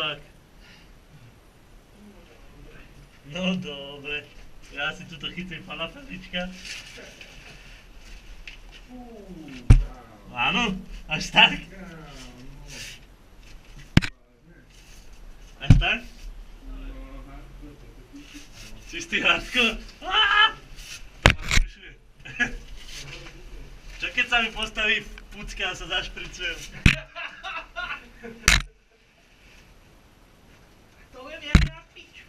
chudák. No dobre. Ja si tuto chytím falafelička. Áno, až tak? Až tak? Čistý hardcore? Čo keď sa mi postaví v pucke a sa zašpricujem? To viem ja na piču.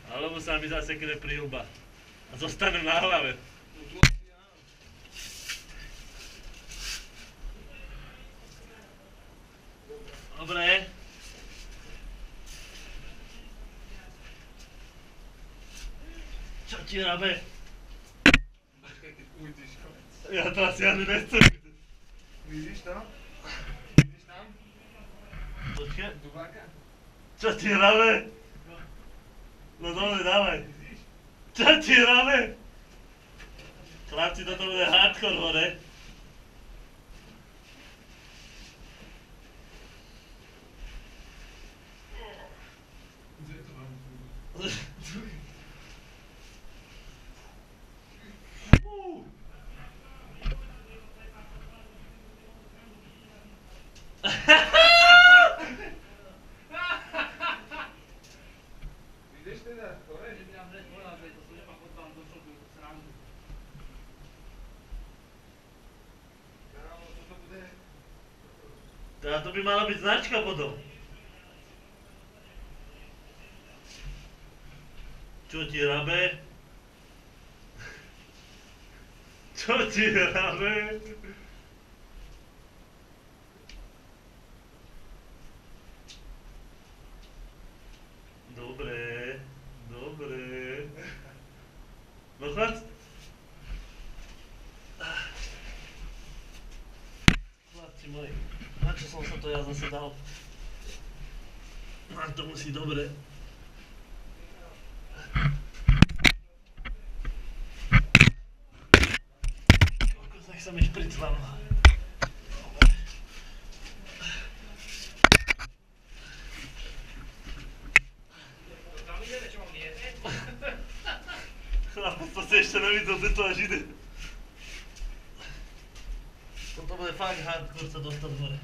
Alebo sa mi zasekne príľba a zostanem na hlave. Dobre. Čo ti rabe? Počkaj, keď ujdeš, konec. Ja to asi ani nechcem. Vidíš to? Vidíš tam? Počkaj. Dubáka? Čo ti rabe? No dole, dávaj. Čo ti rabe? Chlapci, toto bude hardcore hore. Kde to mám? Vidíš teda? Hore? Že by nám hneď povedal, že to slepa chodbám došlo do srandu. Kámo, toto bude... Teda to by mala byť značka bodov. Čo ti rabe? Čo ti rabe? Dobre, dobre. No choď. Chlapci moji, na čo som sa to ja zase dal? Mám to musí dobre. Tak sa mi špriclalo. Tam ideme, čo mám jete? Chlapec, to si ešte nevidel, kde to až ide. Toto bude fakt hardcore sa dostať hore.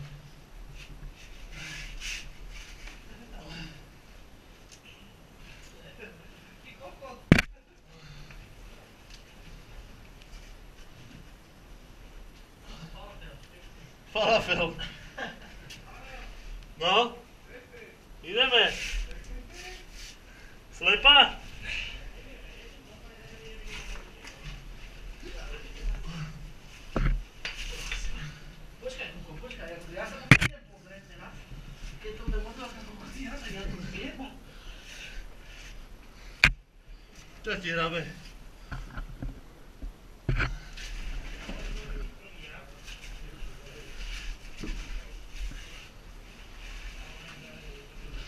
Ty kokot. Falafel. No? Ideme. Slepa? Počkaj, Kuko, počkaj, ja sa to idem pozrieť teraz. Keď to bude odláka kokocia, tak ja to zjeba. Čo ti rabe?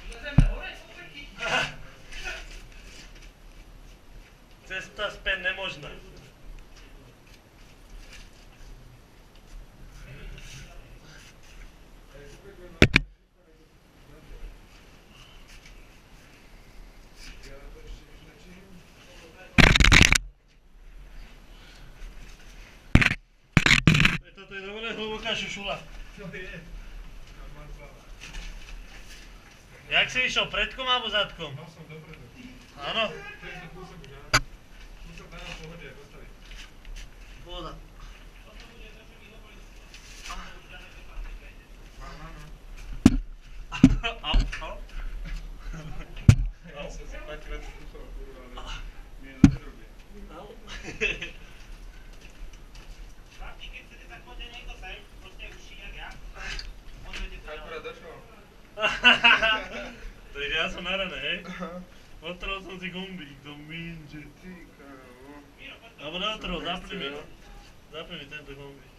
Ideme hore, kopeky. Cesta späť nemožná. Ja to ešte nič nečiním. Toto je dobré hlboká šušula. To je. Tam mám hlava. Jak si išiel, predkom alebo zadkom? No som dopredu. Áno. Tento kúsok už áno. Kúsok dá na pohode, ako postaviť. Voda. Áno. Au, au. Ja som si 5-krát skúšal, kurva, ale nie na drobie. Au. Chlapci, keď chcete, tak poďte niekto sem. Proste už jak ja. Môžete to Akurát došlo. Takže ja som narané, hej? Otrol som si gombík do minže. Ty kámo. Alebo neotrol, zapni mi. Zapni mi tento gombík.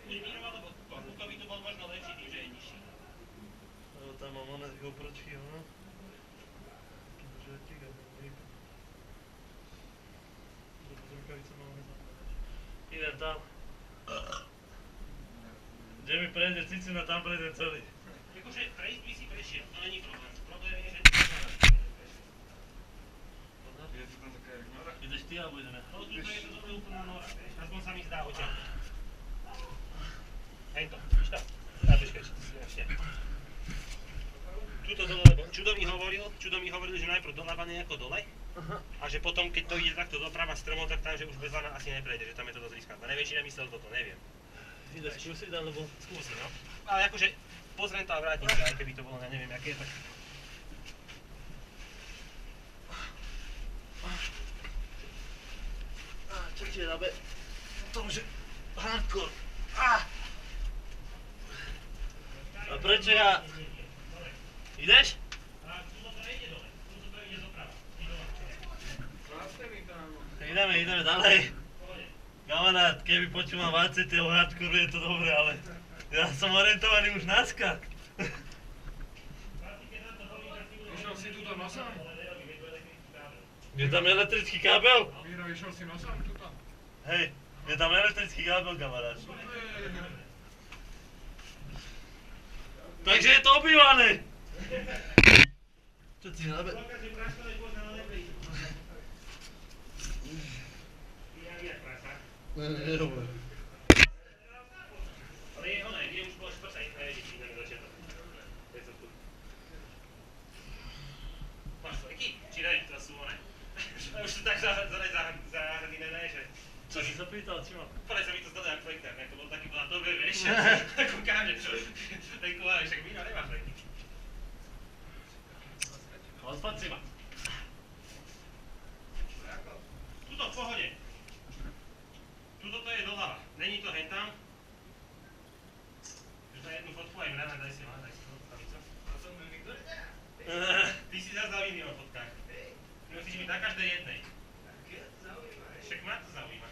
Miro alebo Kuko. Kuko by tu bol možno lepší tým, že je nižší. Lebo tam mám oné GoPročky, ono. Žetík a gombík. Rukavice mám nezapadať. Idem tam. Kde mi prejde cicina, tam prejdem celý. Akože prejsť by si prešiel. Tuto dole, lebo Čudo mi hovoril, že najprv doľava nejako dole. A že potom, keď to ide takto doprava stromov, tak tam, že už bez lana asi neprejde, že tam je to dosť riskantné. Neviem, či nemyslel toto, neviem. Ide skúsiť, alebo... Skúsi, no. Ale akože pozriem to a vrátim sa, aj keby to bolo, ja neviem, aké je, tak... Čo ti je, Rabe? To už je hardcore. A prečo ja... Ideš? Ideme ďalej. Kamarát, keby počúvam VCT o hardcore, je to dobré, ale ja som orientovaný už na skak. Išiel si tuto nosom? Je tam elektrický kábel? Miro, išiel si nosom tuto? Hej, je tam elektrický kábel, kamarát. Takže je to obývané. Čo ti Rabe? Nerobe. Ale je ono, kde už bolo šprsa, ich nevedí, či neviem začiatok. Máš svojky? Či neviem, to sú one. Už sú tak zahrdnené, že... Čo si sa pýtal, či mám? Podaj sa mi to zdalo jak flekter, to bol taký na tobe, vieš? Ako káže, čo? Takú ale však Mino nemá flekty. Odpad si ma. Tuto v pohode. Tuto to je doľava, není to hentam. Že to jednu fotku aj mňa, daj si to, stavico. A som Viktor? Ty si zase na video fotkách. Ty musíš byť na každej jednej. Však ma to zaujíma.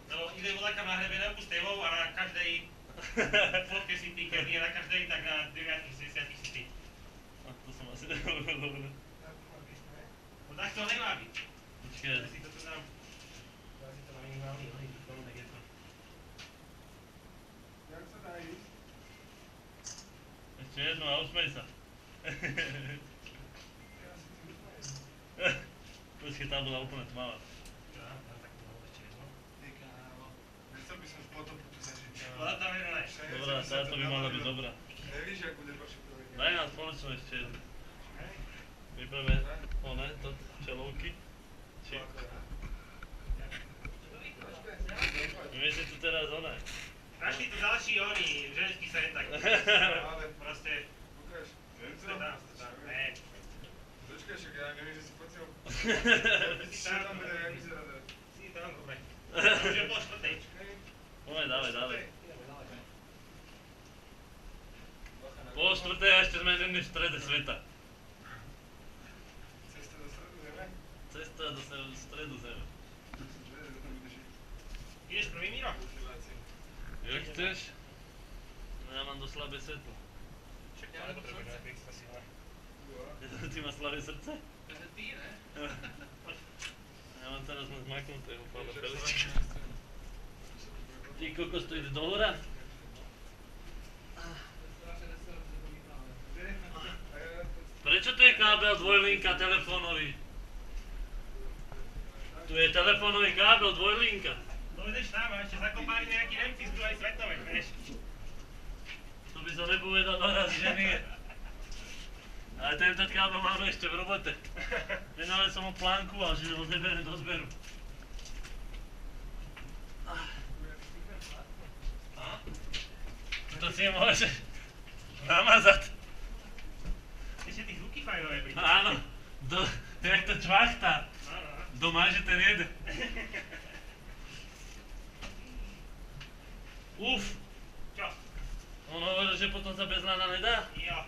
Lebo ide voľakam na hrebenevku s tebou a na každej fotke si ty, keď nie na každej, tak na 9, 60 si ty. A to som asi nehovoril dobre. No tak to nemá byť. Počkej. Si to tu dám. Dám si to na minimálny, tak je to. Jak sa dá ísť? Ešte jednu a usmej sa. Počkej, tam bola úplne tmavá. Nechcel by som v potopu tu zažiť. Bola tam jedna ne. Dobrá, táto by mala byť dobrá. Nevíš, jak bude pošetovať. Daj nám spoločnú ešte jednu. Vypreme, to čelovky. Či... My vieš, že tu teraz ona. Našli tu ďalší oni, ženský sen, tak Ale, proste, ukáž. ste tam, ne. Počkaj, však ja neviem, že si pocel. Si Čo tam bude, jak vyzerá teraz? Si tam, dobre. Už je po štvrtej. Poďme, dávaj. Po štvrtej a ešte sme ženy v strede sveta. Cesta do stredu zeme? Cesta do stredu zeme. Ideš prvý, Miro? Jak chceš? No ja mám dosť slabé svetlo. Však to nepotrebuješ nejaké extra silné. Ty máš slabé srdce? Ty, ne? Ja mám teraz na zmaknutého pána Pelička. Ty kokos, to ide do hora? Prečo tu je kábel dvojlinka telefónový? Tu je telefónový kábel dvojlinka. No ideš tam a ešte zakopali nejaký Nemci z druhej svetovej, vieš? To by som nepovedal naraz, že nie. Ale tento kábel máme ešte v robote. Minule som ho plánkoval, že ho zebere do zberu. To si môže namazať. Ešte tých ruky fajnové pri tom. Áno, jak to čvachtá. Doma, že ten jede. Uf. Čo? On hovoril, že potom sa bez lana nedá. Jo.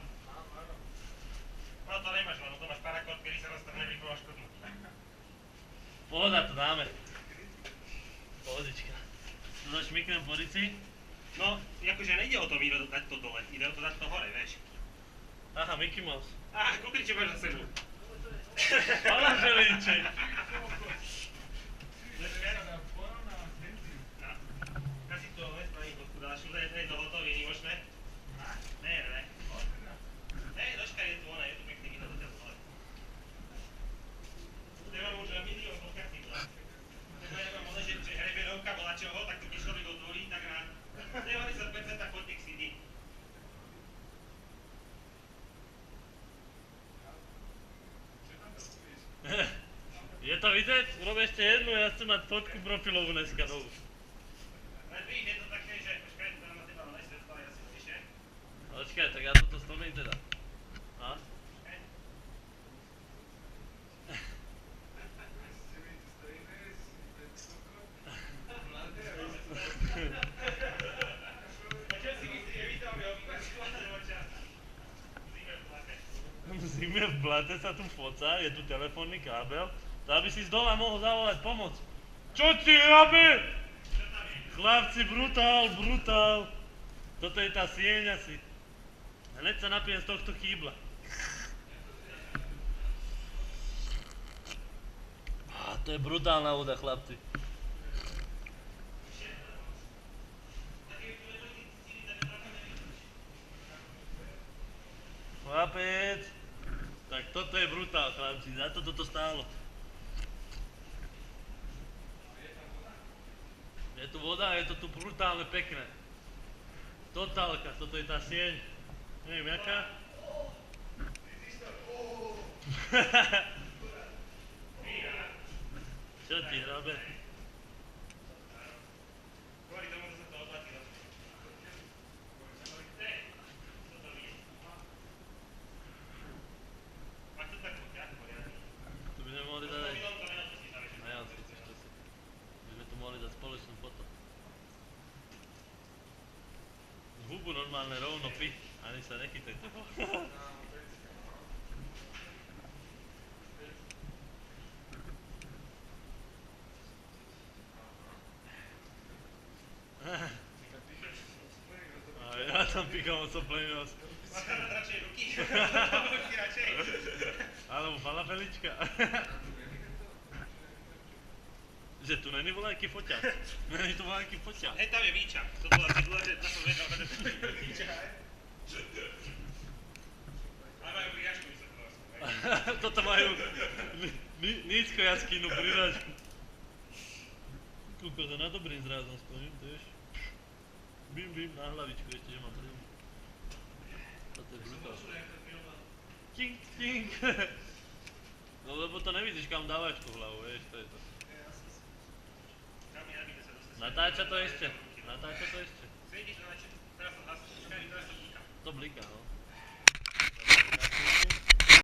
No to nemáš, lebo to máš parakód, kedy sa roztrhne výkova škodnú. Pohoda, to dáme. Pohodička. No šmiknem po rici. No, akože nejde o to, Miro, dať to dole, ide o to dať to hore, vieš. Aha, Mickey Mouse. Á, kúkri, čo máš za sebou. Ale želíček. Asi to nespravím fotku ďalšiu, je to hotové, výnimočné. Ne. Ne, dočkaj, je tu ona, je tu pekný video do toho dole. Tu mám už milión fotkách tým dole. Ja mám ono, že hrebenovka bola čoho, tak to keď človek otvorí, tak na 90% fotiek si ty. vidieť? Urobím ešte jednu, ja chcem mať fotku profilovú dneska novú. Len vidíš, je to také, že počkaj, to na teba malé svetlo, ja si utišne. Počkaj, tak ja toto stolím teda. A? V zime v blate sa tu foca, je tu telefónny kábel, to aby si z dola mohol zavolať pomoc. Čo ti robí? Chlapci, brutál. Toto je tá sieň asi. Hneď sa napijem z tohto kýbla. To je brutálna voda, chlapci. Chlapec. Tak toto je brutál, chlapci, za to toto stálo. Je tu voda a je to tu brutálne pekné. Totálka, toto je tá sieň. Neviem, jaká? Čo ti hrabe? Kvôli tomu, že sa to oplatilo. Máš to tak poťah, poriadne. Tu by sme mohli dať aj... Mobilom to neodpustíš, ale že... Neodpustíš to si. By sme tu mohli dať spoločnú foto. Z hubu normálne rovno pi. Ani sa nechytaj toho. A ja tam pikám osoplný nos. Máš tam radšej ruky? Ruky radšej. Alebo falafelička. Že tu není voľaký foťák. Není tu voľaký foťák. Hej, tam je výčak. To bola cedula, že na to vedel, že to je výčak. Ale majú priažku vysokú. Toto majú nízko jaskýnu prirážku. Kúko, to na dobrým zrázom splním, to ješ. Bim, na hlavičku ešte, že mám prvú. Toto je brutál. Tink. No lebo to nevidíš, kam dávaš tú hlavu, vieš, to je to. Tam je nabité sa dostať. Natáča to ešte. Svietiš to na teraz sa zase, teraz to blíka. To bliká, no.